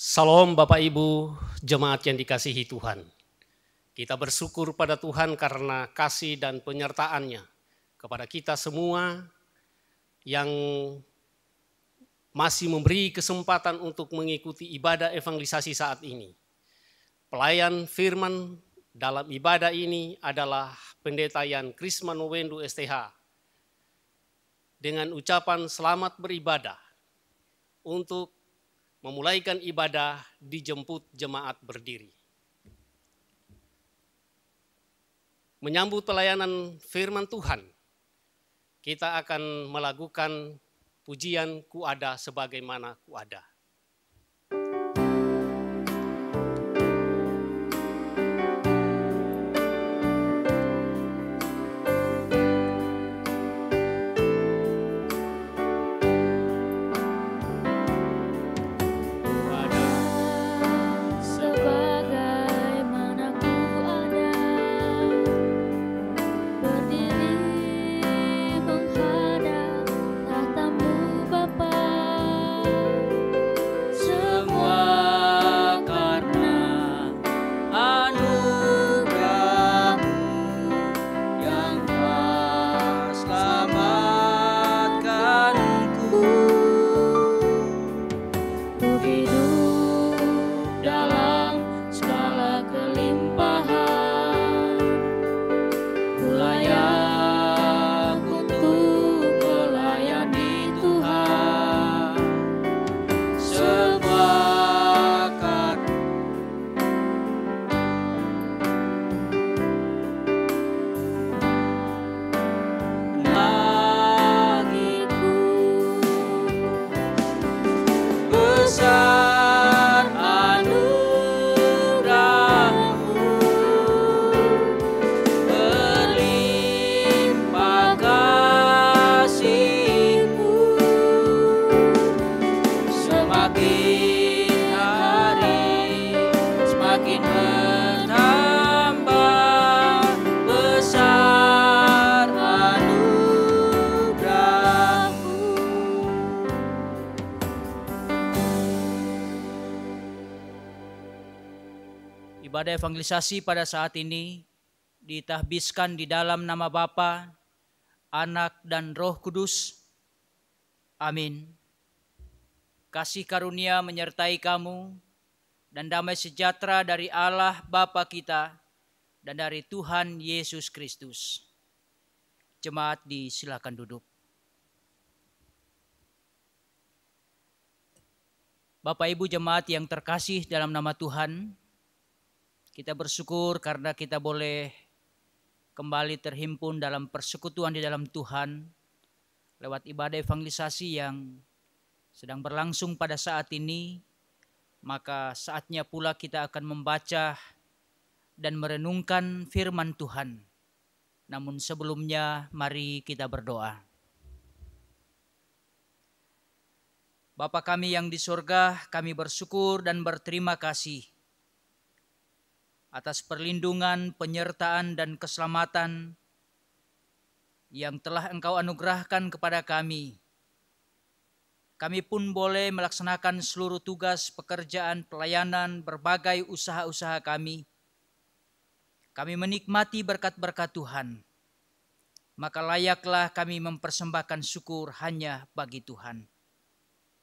Salam Bapak Ibu, jemaat yang dikasihi Tuhan. Kita bersyukur pada Tuhan karena kasih dan penyertaan-Nya kepada kita semua yang masih memberi kesempatan untuk mengikuti ibadah evangelisasi saat ini. Pelayan firman dalam ibadah ini adalah Pendeta Yan Krisman Wendu STH dengan ucapan selamat beribadah untuk memulaikan ibadah dijemput jemaat berdiri. Menyambut pelayanan firman Tuhan, kita akan melakukan pujian Ku Ada Sebagaimana Ku Ada. Ibadah evangelisasi pada saat ini ditahbiskan di dalam nama Bapa, Anak, dan Roh Kudus. Amin. Kasih karunia menyertai kamu dan damai sejahtera dari Allah Bapa kita dan dari Tuhan Yesus Kristus. Jemaat disilakan duduk. Bapak Ibu jemaat yang terkasih dalam nama Tuhan, kita bersyukur karena kita boleh kembali terhimpun dalam persekutuan di dalam Tuhan lewat ibadah evangelisasi yang sedang berlangsung pada saat ini. Maka saatnya pula kita akan membaca dan merenungkan firman Tuhan. Namun sebelumnya mari kita berdoa. Bapa kami yang di surga, kami bersyukur dan berterima kasih atas perlindungan, penyertaan, dan keselamatan yang telah Engkau anugerahkan kepada kami. Kami pun boleh melaksanakan seluruh tugas, pekerjaan, pelayanan, berbagai usaha-usaha kami. Kami menikmati berkat-berkat Tuhan. Maka layaklah kami mempersembahkan syukur hanya bagi Tuhan.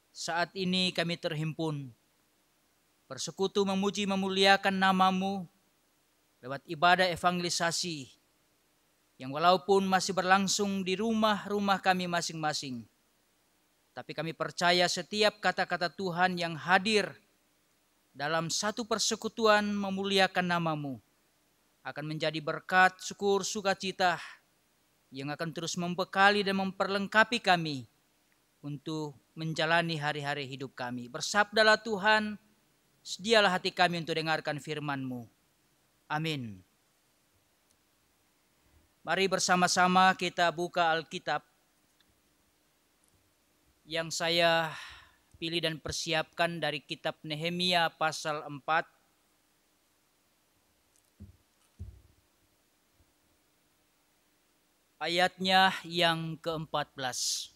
Saat ini kami terhimpun, bersekutu memuji memuliakan nama-Mu, lewat ibadah evangelisasi yang walaupun masih berlangsung di rumah-rumah kami masing-masing, tapi kami percaya setiap kata-kata Tuhan yang hadir dalam satu persekutuan memuliakan nama-Mu akan menjadi berkat, syukur, sukacita yang akan terus membekali dan memperlengkapi kami untuk menjalani hari-hari hidup kami. Bersabdalah Tuhan, sedialah hati kami untuk dengarkan firman-Mu. Amin. Mari bersama-sama kita buka Alkitab yang saya pilih dan persiapkan dari kitab Nehemia pasal 4. Ayatnya yang ke-14.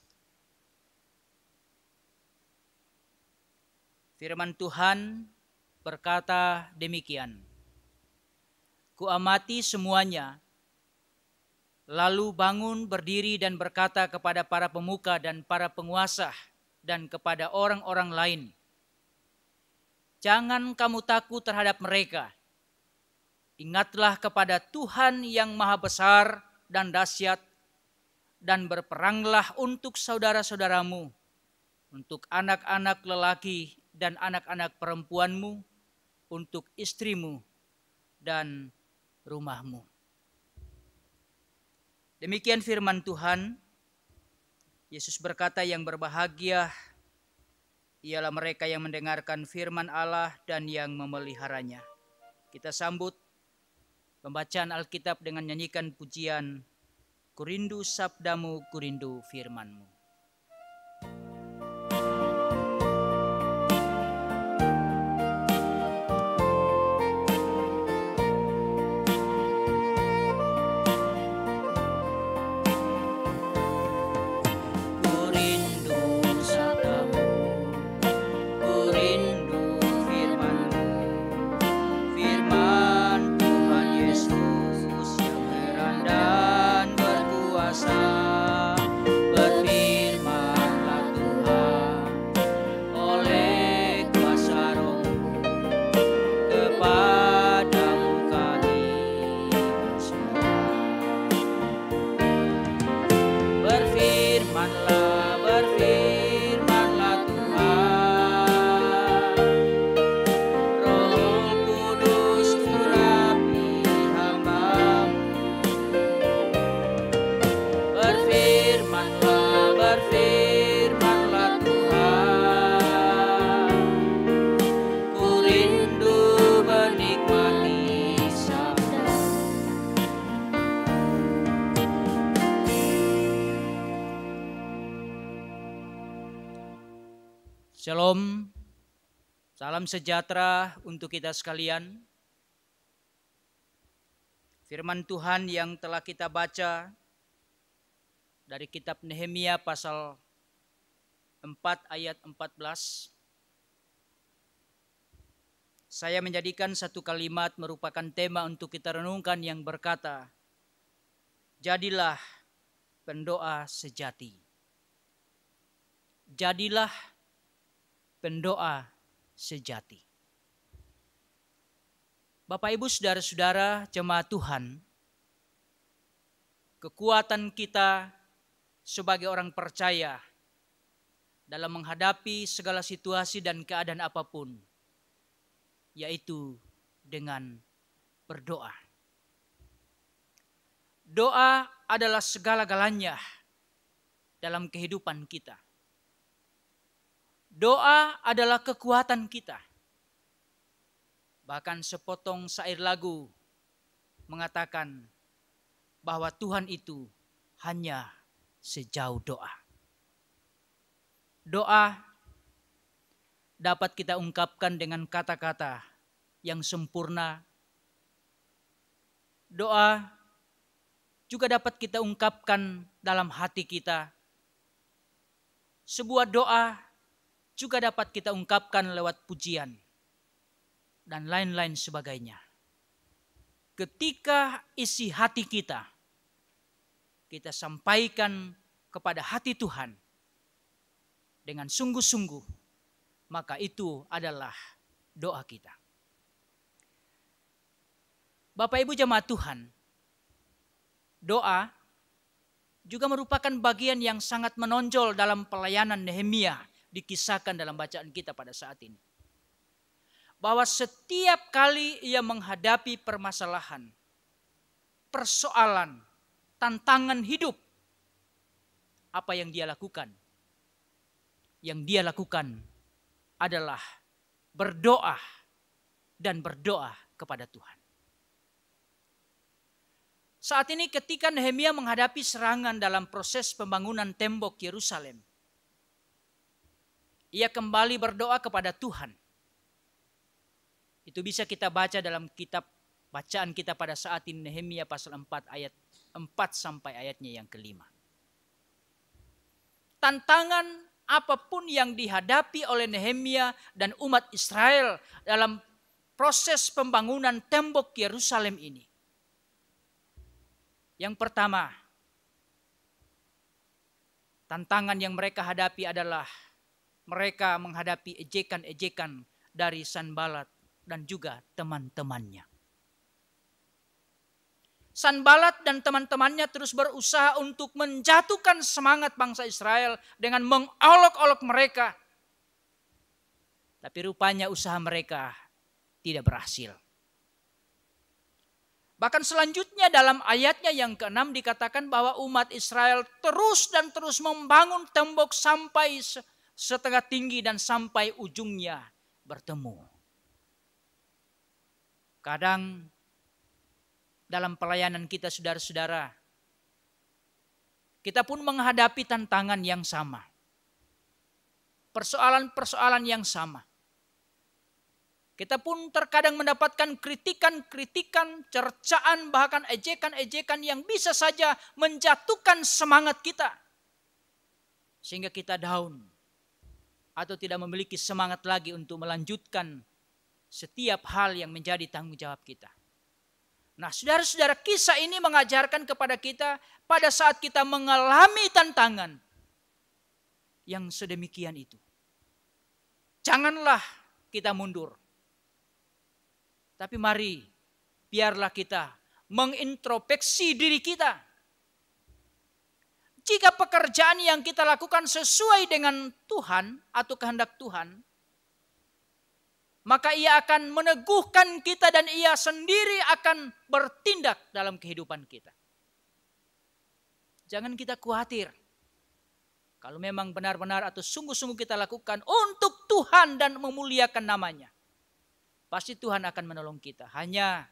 Firman Tuhan berkata demikian, "Kuamati semuanya, lalu bangun berdiri dan berkata kepada para pemuka dan para penguasa dan kepada orang-orang lain, jangan kamu takut terhadap mereka. Ingatlah kepada Tuhan yang maha besar dan dahsyat, dan berperanglah untuk saudara-saudaramu, untuk anak-anak lelaki dan anak-anak perempuanmu, untuk istrimu dan rumahmu." Demikian firman Tuhan. Yesus berkata, yang berbahagia ialah mereka yang mendengarkan firman Allah dan yang memeliharanya. Kita sambut pembacaan Alkitab dengan nyanyikan pujian, "Ku rindu sabdamu, ku rindu firmanmu." Shalom, salam sejahtera untuk kita sekalian. Firman Tuhan yang telah kita baca dari kitab Nehemia pasal 4 ayat 14. Saya menjadikan satu kalimat merupakan tema untuk kita renungkan yang berkata, "Jadilah pendoa sejati." Jadilah pendoa sejati. Bapak, Ibu, saudara-saudara, jemaat Tuhan, kekuatan kita sebagai orang percaya dalam menghadapi segala situasi dan keadaan apapun, yaitu dengan berdoa. Doa adalah segala-galanya dalam kehidupan kita. Doa adalah kekuatan kita. Bahkan sepotong syair lagu mengatakan bahwa Tuhan itu hanya sejauh doa. Doa dapat kita ungkapkan dengan kata-kata yang sempurna. Doa juga dapat kita ungkapkan dalam hati kita. Sebuah doa juga dapat kita ungkapkan lewat pujian dan lain-lain sebagainya. Ketika isi hati kita sampaikan kepada hati Tuhan dengan sungguh-sungguh, maka itu adalah doa kita. Bapak, Ibu, jemaat Tuhan, doa juga merupakan bagian yang sangat menonjol dalam pelayanan Nehemia, dikisahkan dalam bacaan kita pada saat ini. Bahwa setiap kali ia menghadapi permasalahan, persoalan, tantangan hidup, apa yang dia lakukan? Yang dia lakukan adalah berdoa dan berdoa kepada Tuhan. Saat ini ketika Nehemia menghadapi serangan dalam proses pembangunan tembok Yerusalem, ia kembali berdoa kepada Tuhan. Itu bisa kita baca dalam kitab bacaan kita pada saat ini, Nehemia pasal 4 ayat 4 sampai ayatnya yang kelima. Tantangan apapun yang dihadapi oleh Nehemia dan umat Israel dalam proses pembangunan tembok Yerusalem ini. Yang pertama, tantangan yang mereka hadapi adalah mereka menghadapi ejekan-ejekan dari Sanbalat dan juga teman-temannya. Sanbalat dan teman-temannya terus berusaha untuk menjatuhkan semangat bangsa Israel dengan mengolok-olok mereka. Tapi rupanya usaha mereka tidak berhasil. Bahkan selanjutnya dalam ayatnya yang ke-6 dikatakan bahwa umat Israel terus dan terus membangun tembok sampai setengah tinggi dan sampai ujungnya bertemu. Kadang dalam pelayanan kita saudara-saudara, kita pun menghadapi tantangan yang sama. Persoalan-persoalan yang sama. Kita pun terkadang mendapatkan kritikan-kritikan, cercaan, bahkan ejekan-ejekan yang bisa saja menjatuhkan semangat kita. Sehingga kita down atau tidak memiliki semangat lagi untuk melanjutkan setiap hal yang menjadi tanggung jawab kita. Nah, saudara-saudara, kisah ini mengajarkan kepada kita pada saat kita mengalami tantangan yang sedemikian itu. Janganlah kita mundur. Tapi mari, biarlah kita mengintrospeksi diri kita. Jika pekerjaan yang kita lakukan sesuai dengan Tuhan atau kehendak Tuhan, maka ia akan meneguhkan kita dan ia sendiri akan bertindak dalam kehidupan kita. Jangan kita khawatir. Kalau memang benar-benar atau sungguh-sungguh kita lakukan untuk Tuhan dan memuliakan namanya, pasti Tuhan akan menolong kita. Hanya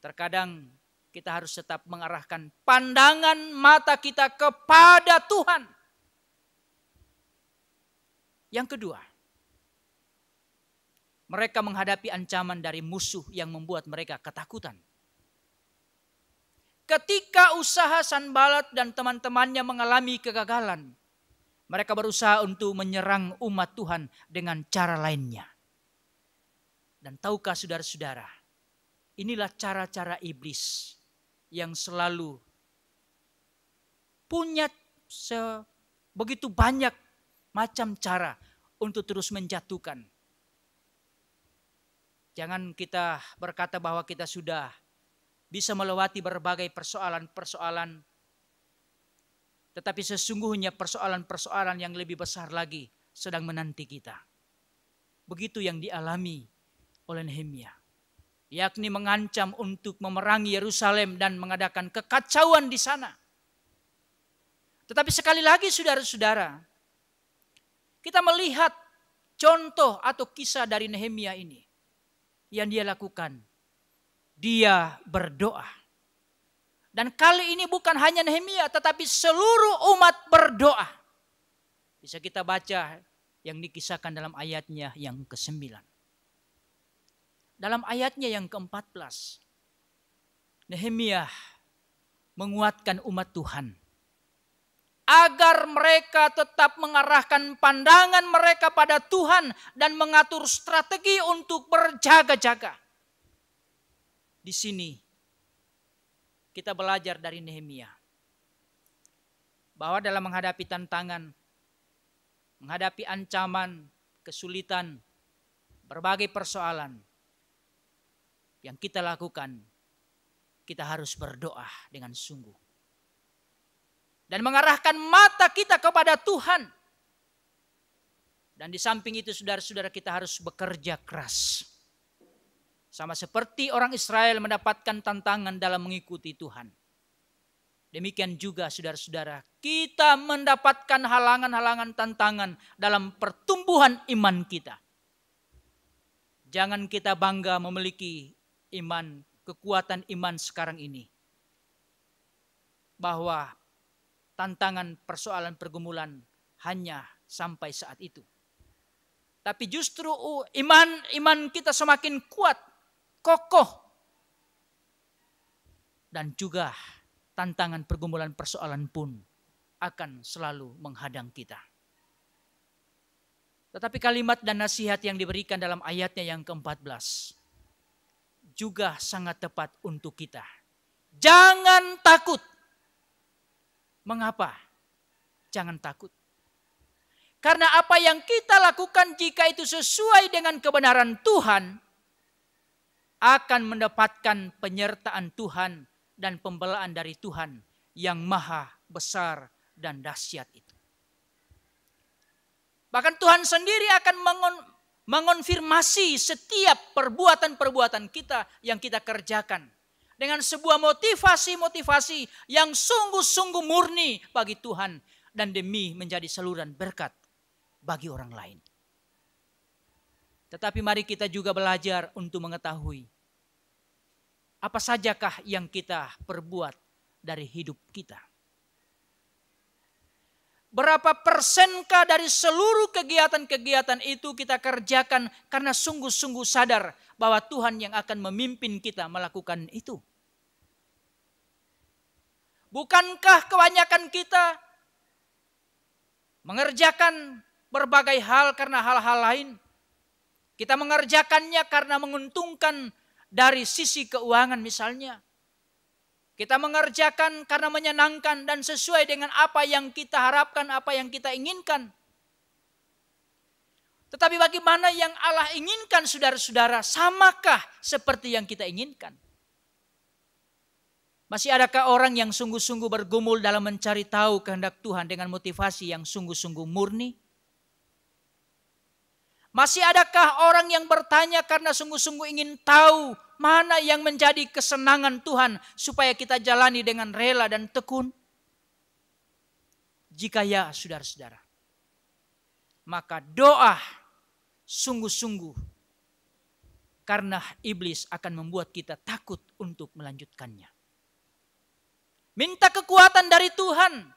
terkadang kita harus tetap mengarahkan pandangan mata kita kepada Tuhan. Yang kedua, mereka menghadapi ancaman dari musuh yang membuat mereka ketakutan. Ketika usaha Sanbalat dan teman-temannya mengalami kegagalan, mereka berusaha untuk menyerang umat Tuhan dengan cara lainnya. Dan tahukah saudara-saudara, inilah cara-cara iblis yang selalu punya begitu banyak macam cara untuk terus menjatuhkan. Jangan kita berkata bahwa kita sudah bisa melewati berbagai persoalan-persoalan. Tetapi sesungguhnya persoalan-persoalan yang lebih besar lagi sedang menanti kita. Begitu yang dialami oleh Nehemia. Yakni mengancam untuk memerangi Yerusalem dan mengadakan kekacauan di sana. Tetapi sekali lagi saudara-saudara, kita melihat contoh atau kisah dari Nehemia ini. Yang dia lakukan, dia berdoa. Dan kali ini bukan hanya Nehemia, tetapi seluruh umat berdoa. Bisa kita baca yang dikisahkan dalam ayatnya yang ke-9. Dalam ayatnya yang ke-14, Nehemia menguatkan umat Tuhan agar mereka tetap mengarahkan pandangan mereka pada Tuhan dan mengatur strategi untuk berjaga-jaga. Di sini kita belajar dari Nehemia bahwa dalam menghadapi tantangan, menghadapi ancaman, kesulitan, berbagai persoalan yang kita lakukan, kita harus berdoa dengan sungguh. Dan mengarahkan mata kita kepada Tuhan. Dan di samping itu saudara-saudara kita harus bekerja keras. Sama seperti orang Israel mendapatkan tantangan dalam mengikuti Tuhan. Demikian juga saudara-saudara kita mendapatkan halangan-halangan tantangan dalam pertumbuhan iman kita. Jangan kita bangga memiliki iman, kekuatan iman sekarang ini. Bahwa tantangan, persoalan, pergumulan hanya sampai saat itu. Tapi justru iman kita semakin kuat, kokoh. Dan juga tantangan, pergumulan, persoalan pun akan selalu menghadang kita. Tetapi kalimat dan nasihat yang diberikan dalam ayatnya yang ke-14 juga sangat tepat untuk kita. Jangan takut. Mengapa? Jangan takut. Karena apa yang kita lakukan jika itu sesuai dengan kebenaran Tuhan, akan mendapatkan penyertaan Tuhan dan pembelaan dari Tuhan yang maha besar dan dahsyat itu. Bahkan Tuhan sendiri akan mengonfirmasi setiap perbuatan-perbuatan kita yang kita kerjakan dengan sebuah motivasi-motivasi yang sungguh-sungguh murni bagi Tuhan dan demi menjadi saluran berkat bagi orang lain. Tetapi mari kita juga belajar untuk mengetahui apa sajakah yang kita perbuat dari hidup kita. Berapa persenkah dari seluruh kegiatan-kegiatan itu kita kerjakan karena sungguh-sungguh sadar bahwa Tuhan yang akan memimpin kita melakukan itu? Bukankah kebanyakan kita mengerjakan berbagai hal karena hal-hal lain? Kita mengerjakannya karena menguntungkan dari sisi keuangan misalnya. Kita mengerjakan karena menyenangkan dan sesuai dengan apa yang kita harapkan, apa yang kita inginkan. Tetapi bagaimana yang Allah inginkan saudara-saudara, samakah seperti yang kita inginkan? Masih adakah orang yang sungguh-sungguh bergumul dalam mencari tahu kehendak Tuhan dengan motivasi yang sungguh-sungguh murni? Masih adakah orang yang bertanya karena sungguh-sungguh ingin tahu mana yang menjadi kesenangan Tuhan supaya kita jalani dengan rela dan tekun? Jika ya, saudara-saudara, maka doa sungguh-sungguh karena iblis akan membuat kita takut untuk melanjutkannya. Minta kekuatan dari Tuhan.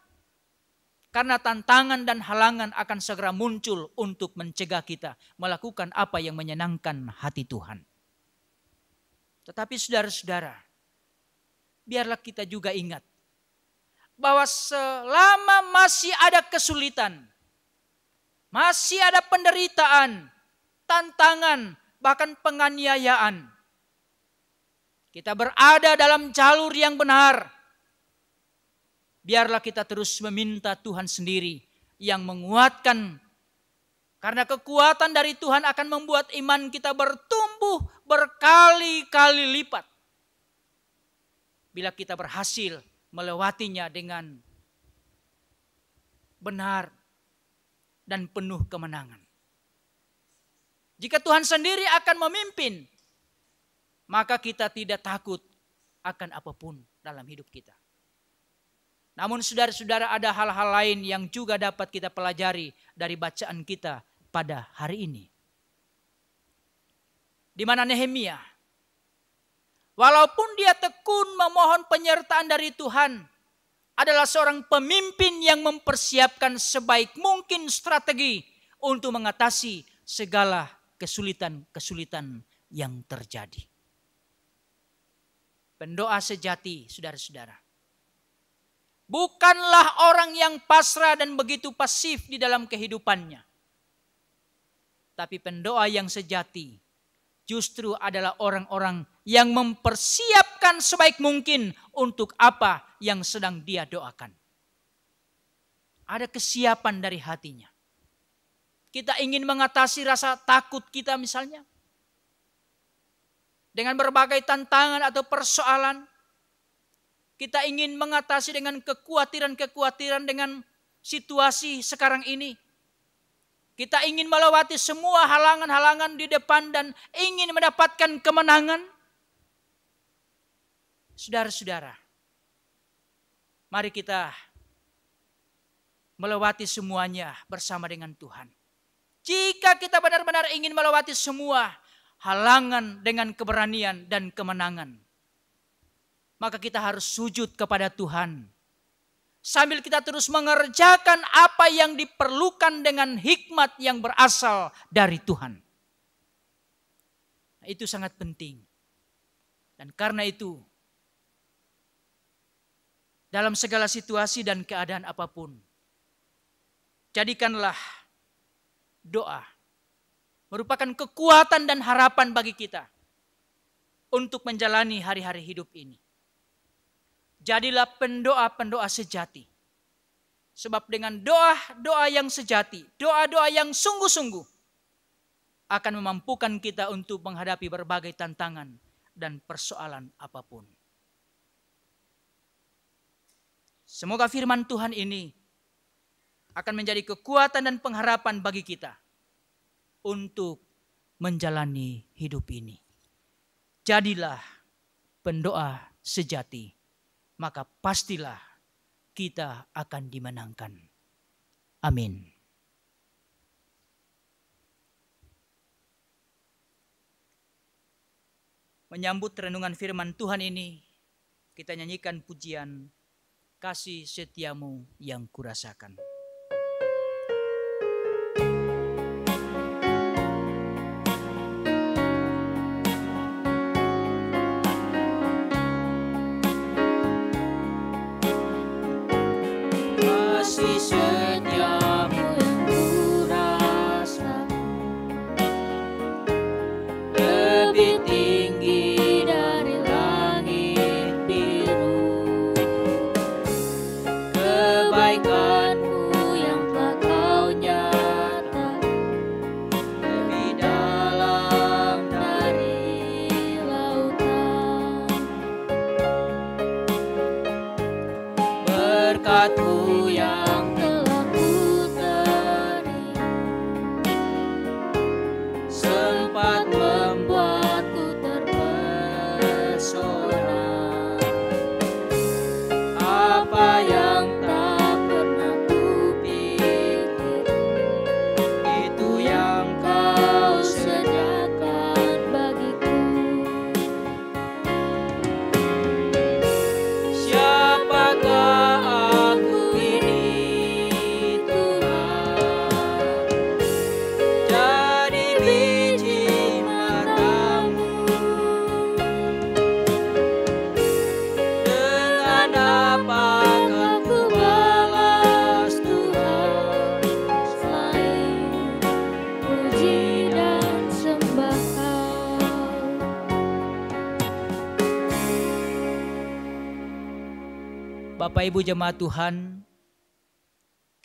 Karena tantangan dan halangan akan segera muncul untuk mencegah kita melakukan apa yang menyenangkan hati Tuhan. Tetapi saudara-saudara, biarlah kita juga ingat bahwa selama masih ada kesulitan, masih ada penderitaan, tantangan, bahkan penganiayaan, kita berada dalam jalur yang benar. Biarlah kita terus meminta Tuhan sendiri yang menguatkan. Karena kekuatan dari Tuhan akan membuat iman kita bertumbuh berkali-kali lipat. Bila kita berhasil melewatinya dengan benar dan penuh kemenangan. Jika Tuhan sendiri akan memimpin, maka kita tidak takut akan apapun dalam hidup kita. Namun saudara-saudara, ada hal-hal lain yang juga dapat kita pelajari dari bacaan kita pada hari ini. Di mana Nehemia, walaupun dia tekun memohon penyertaan dari Tuhan, adalah seorang pemimpin yang mempersiapkan sebaik mungkin strategi untuk mengatasi segala kesulitan-kesulitan yang terjadi. Pendoa sejati, saudara-saudara, bukanlah orang yang pasrah dan begitu pasif di dalam kehidupannya. Tapi pendoa yang sejati justru adalah orang-orang yang mempersiapkan sebaik mungkin untuk apa yang sedang dia doakan. Ada kesiapan dari hatinya. Kita ingin mengatasi rasa takut kita misalnya. Dengan berbagai tantangan atau persoalan. Kita ingin mengatasi dengan kekhawatiran-kekhawatiran dengan situasi sekarang ini. Kita ingin melewati semua halangan-halangan di depan dan ingin mendapatkan kemenangan. Saudara-saudara, mari kita melewati semuanya bersama dengan Tuhan. Jika kita benar-benar ingin melewati semua halangan dengan keberanian dan kemenangan, maka kita harus sujud kepada Tuhan. Sambil kita terus mengerjakan apa yang diperlukan dengan hikmat yang berasal dari Tuhan. Nah, itu sangat penting. Dan karena itu, dalam segala situasi dan keadaan apapun, jadikanlah doa merupakan kekuatan dan harapan bagi kita untuk menjalani hari-hari hidup ini. Jadilah pendoa-pendoa sejati. Sebab dengan doa-doa yang sejati, doa-doa yang sungguh-sungguh akan memampukan kita untuk menghadapi berbagai tantangan dan persoalan apapun. Semoga firman Tuhan ini akan menjadi kekuatan dan pengharapan bagi kita untuk menjalani hidup ini. Jadilah pendoa sejati, maka pastilah kita akan dimenangkan. Amin. Menyambut renungan firman Tuhan ini, kita nyanyikan pujian Kasih Setiamu yang Kurasakan. Kasih setiamu yang kurasakan lebih tinggi dari langit biru. Kebaikanmu yang telah kau nyatakan lebih dalam dari lautan. Berkat-Mu yang telah ku terima sempat membuatku terpesona. Apa yang tak pernah kupikir, itu yang Kau sediakan bagiku. Siapakah aku ini, Tuhan? Jadi biji mata-Mu. Dengan apakah ku balas, Tuhan, selain puji dan sembah Kau? Bapak Ibu jemaat Tuhan,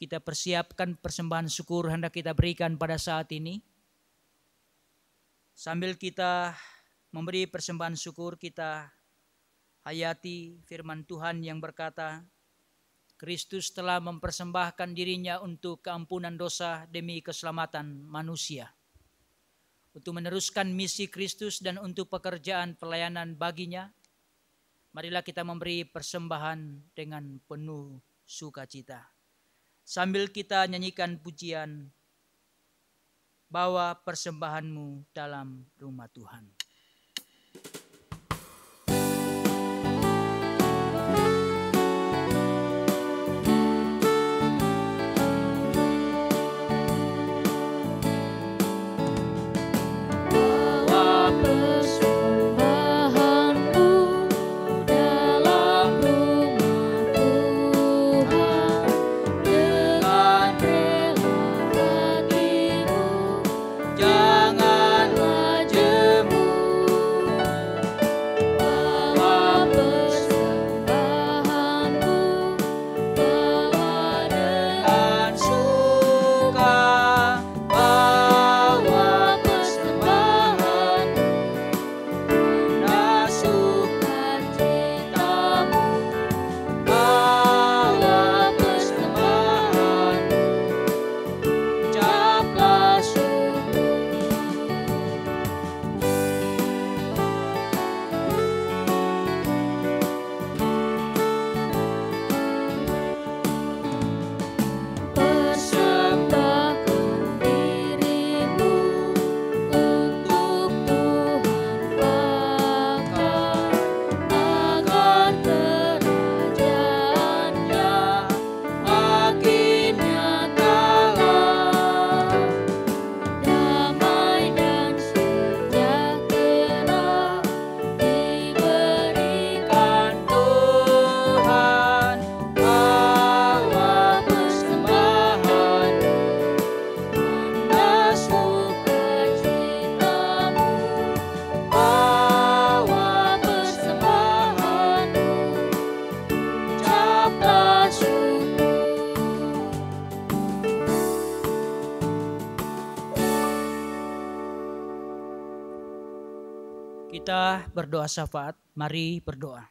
kita persiapkan persembahan syukur hendak kita berikan pada saat ini. Sambil kita memberi persembahan syukur, kita hayati firman Tuhan yang berkata, Kristus telah mempersembahkan dirinya untuk keampunan dosa demi keselamatan manusia. Untuk meneruskan misi Kristus dan untuk pekerjaan pelayanan baginya, marilah kita memberi persembahan dengan penuh sukacita. Sambil kita nyanyikan pujian, bawa persembahanmu dalam rumah Tuhan. Bawa persembahanmu dalam rumah Tuhan dengan rela bagimu. Janganlah jemu Kita berdoa syafaat, mari berdoa.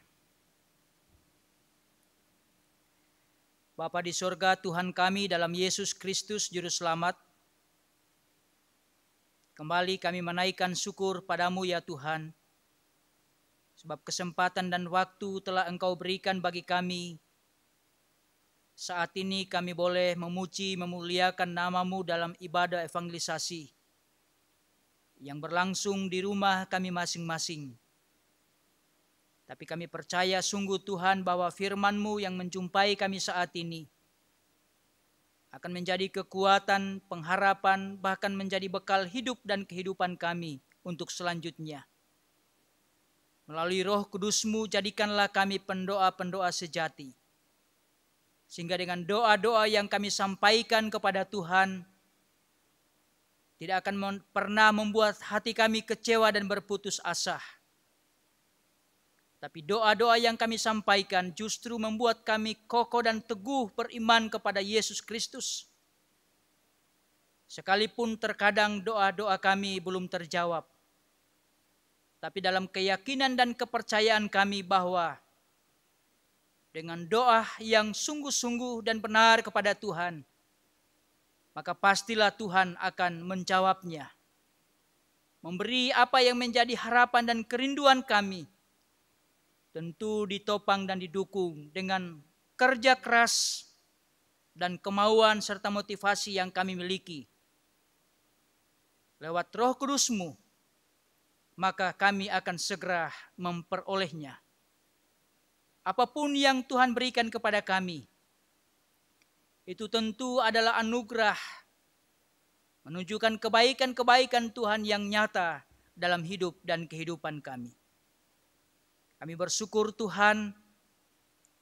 Bapa di sorga, Tuhan kami dalam Yesus Kristus Juru Selamat, kembali kami menaikkan syukur padamu ya Tuhan, sebab kesempatan dan waktu telah Engkau berikan bagi kami. Saat ini kami boleh memuji, memuliakan nama-Mu dalam ibadah evangelisasi yang berlangsung di rumah kami masing-masing. Tapi kami percaya sungguh Tuhan bahwa firman-Mu yang menjumpai kami saat ini akan menjadi kekuatan, pengharapan, bahkan menjadi bekal hidup dan kehidupan kami untuk selanjutnya. Melalui Roh Kudus-Mu jadikanlah kami pendoa-pendoa sejati. Sehingga dengan doa-doa yang kami sampaikan kepada Tuhan, tidak akan pernah membuat hati kami kecewa dan berputus asa. Tapi doa-doa yang kami sampaikan justru membuat kami kokoh dan teguh beriman kepada Yesus Kristus. Sekalipun terkadang doa-doa kami belum terjawab. Tapi dalam keyakinan dan kepercayaan kami bahwa dengan doa yang sungguh-sungguh dan benar kepada Tuhan, maka pastilah Tuhan akan menjawabnya. Memberi apa yang menjadi harapan dan kerinduan kami, tentu ditopang dan didukung dengan kerja keras dan kemauan serta motivasi yang kami miliki. Lewat Roh Kudus-Mu, maka kami akan segera memperolehnya. Apapun yang Tuhan berikan kepada kami, itu tentu adalah anugerah, menunjukkan kebaikan-kebaikan Tuhan yang nyata dalam hidup dan kehidupan kami. Kami bersyukur Tuhan,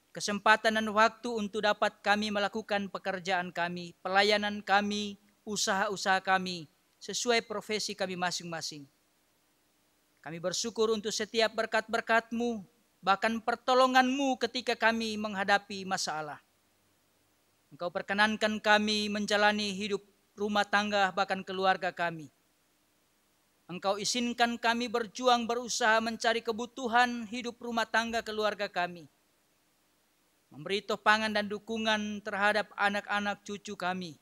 kesempatan dan waktu untuk dapat kami melakukan pekerjaan kami, pelayanan kami, usaha-usaha kami, sesuai profesi kami masing-masing. Kami bersyukur untuk setiap berkat-berkat-Mu, bahkan pertolongan-Mu ketika kami menghadapi masalah. Engkau perkenankan kami menjalani hidup rumah tangga bahkan keluarga kami. Engkau izinkan kami berjuang berusaha mencari kebutuhan hidup rumah tangga keluarga kami. Memberi topangan dan dukungan terhadap anak-anak cucu kami.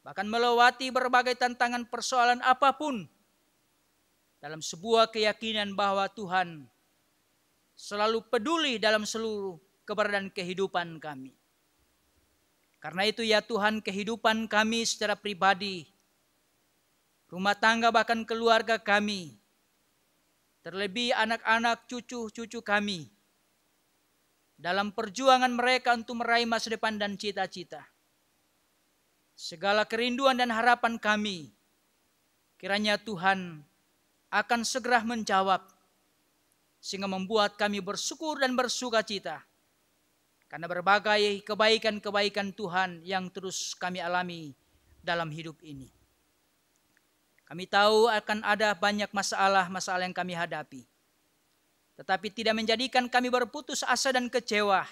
Bahkan melewati berbagai tantangan persoalan apapun. Dalam sebuah keyakinan bahwa Tuhan selalu peduli dalam seluruh keberadaan kehidupan kami. Karena itu ya Tuhan, kehidupan kami secara pribadi, rumah tangga bahkan keluarga kami, terlebih anak-anak cucu-cucu kami, dalam perjuangan mereka untuk meraih masa depan dan cita-cita. Segala kerinduan dan harapan kami, kiranya Tuhan akan segera menjawab, sehingga membuat kami bersyukur dan bersuka cita. Karena berbagai kebaikan-kebaikan Tuhan yang terus kami alami dalam hidup ini. Kami tahu akan ada banyak masalah-masalah yang kami hadapi. Tetapi tidak menjadikan kami berputus asa dan kecewa.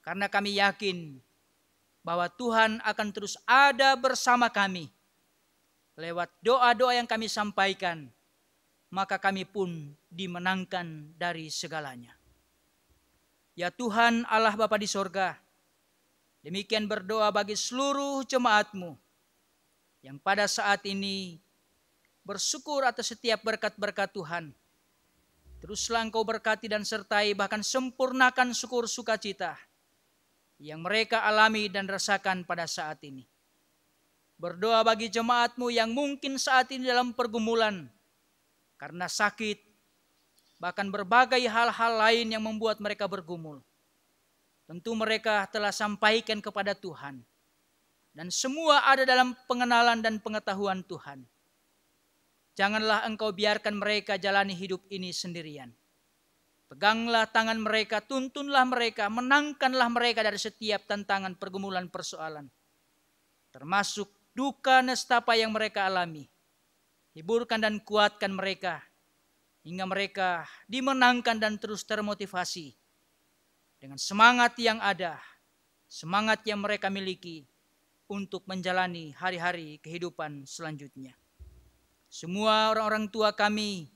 Karena kami yakin bahwa Tuhan akan terus ada bersama kami. Lewat doa-doa yang kami sampaikan, maka kami pun dimenangkan dari segalanya. Ya Tuhan Allah Bapa di sorga, demikian berdoa bagi seluruh jemaat-Mu yang pada saat ini bersyukur atas setiap berkat-berkat Tuhan. Teruslah Engkau berkati dan sertai, bahkan sempurnakan syukur sukacita yang mereka alami dan rasakan pada saat ini. Berdoa bagi jemaat-Mu yang mungkin saat ini dalam pergumulan karena sakit, bahkan berbagai hal-hal lain yang membuat mereka bergumul. Tentu mereka telah sampaikan kepada Tuhan. Dan semua ada dalam pengenalan dan pengetahuan Tuhan. Janganlah Engkau biarkan mereka jalani hidup ini sendirian. Peganglah tangan mereka, tuntunlah mereka, menangkanlah mereka dari setiap tantangan pergumulan persoalan. Termasuk duka nestapa yang mereka alami. Hiburkan dan kuatkan mereka, hingga mereka dimenangkan dan terus termotivasi dengan semangat yang ada, semangat yang mereka miliki untuk menjalani hari-hari kehidupan selanjutnya. Semua orang-orang tua kami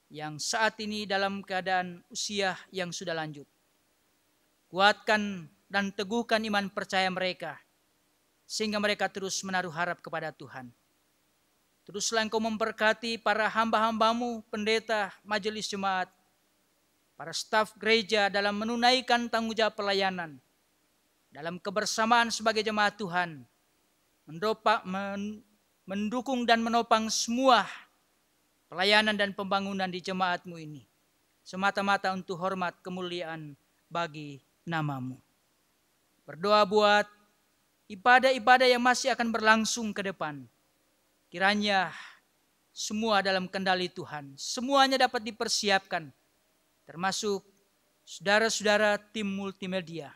yang saat ini dalam keadaan usia yang sudah lanjut. Kuatkan dan teguhkan iman percaya mereka, sehingga mereka terus menaruh harap kepada Tuhan. Teruslah Engkau memberkati para hamba-hambamu, pendeta, majelis jemaat, para staf gereja dalam menunaikan tanggung jawab pelayanan, dalam kebersamaan sebagai jemaat Tuhan, mendukung dan menopang semua pelayanan dan pembangunan di jemaat-Mu ini, semata-mata untuk hormat kemuliaan bagi nama-Mu. Berdoa buat ibadah-ibadah yang masih akan berlangsung ke depan. Kiranya semua dalam kendali Tuhan, semuanya dapat dipersiapkan, termasuk saudara-saudara tim multimedia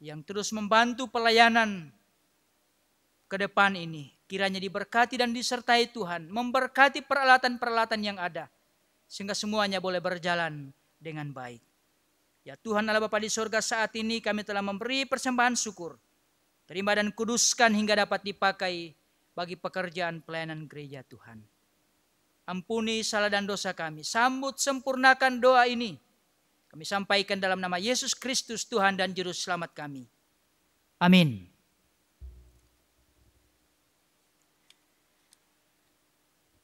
yang terus membantu pelayanan ke depan ini. Kiranya diberkati dan disertai Tuhan, memberkati peralatan-peralatan yang ada, sehingga semuanya boleh berjalan dengan baik. Ya Tuhan Allah Bapa di surga, saat ini kami telah memberi persembahan syukur. Terima dan kuduskan hingga dapat dipakai bagi pekerjaan pelayanan gereja Tuhan. Ampuni salah dan dosa kami, sambut sempurnakan doa ini. Kami sampaikan dalam nama Yesus Kristus Tuhan dan Juru Selamat kami. Amin.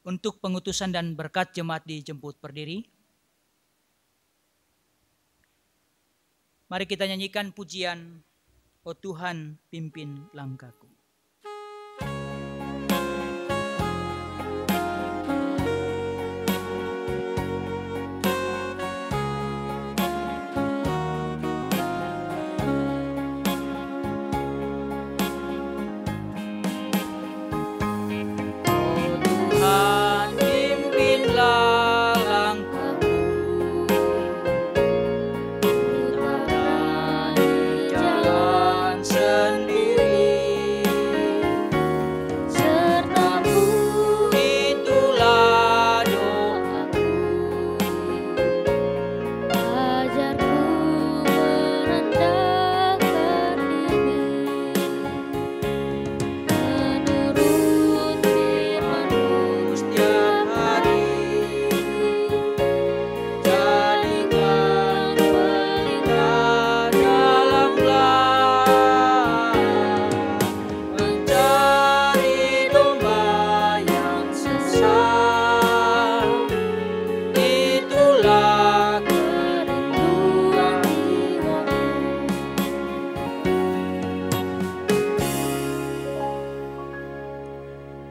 Untuk pengutusan dan berkat jemaat dijemput berdiri. Mari kita nyanyikan pujian, "Oh Tuhan pimpin langkahku."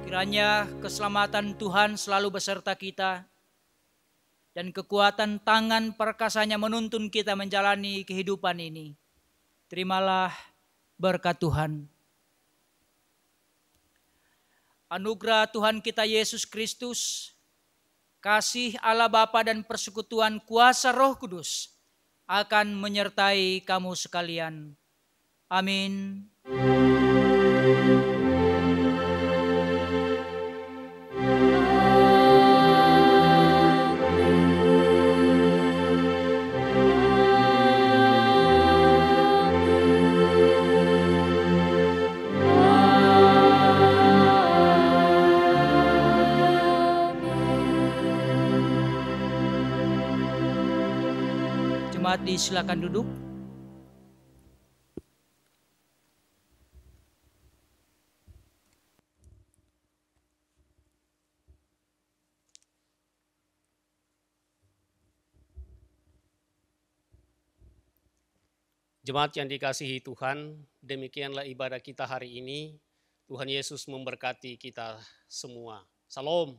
Kiranya keselamatan Tuhan selalu beserta kita dan kekuatan tangan perkasanya menuntun kita menjalani kehidupan ini. Terimalah berkat Tuhan. Anugerah Tuhan kita Yesus Kristus, kasih Allah Bapa dan persekutuan kuasa Roh Kudus akan menyertai kamu sekalian. Amin. Jemaat disilakan duduk. Jemaat yang dikasihi Tuhan, demikianlah ibadah kita hari ini. Tuhan Yesus memberkati kita semua. Salam.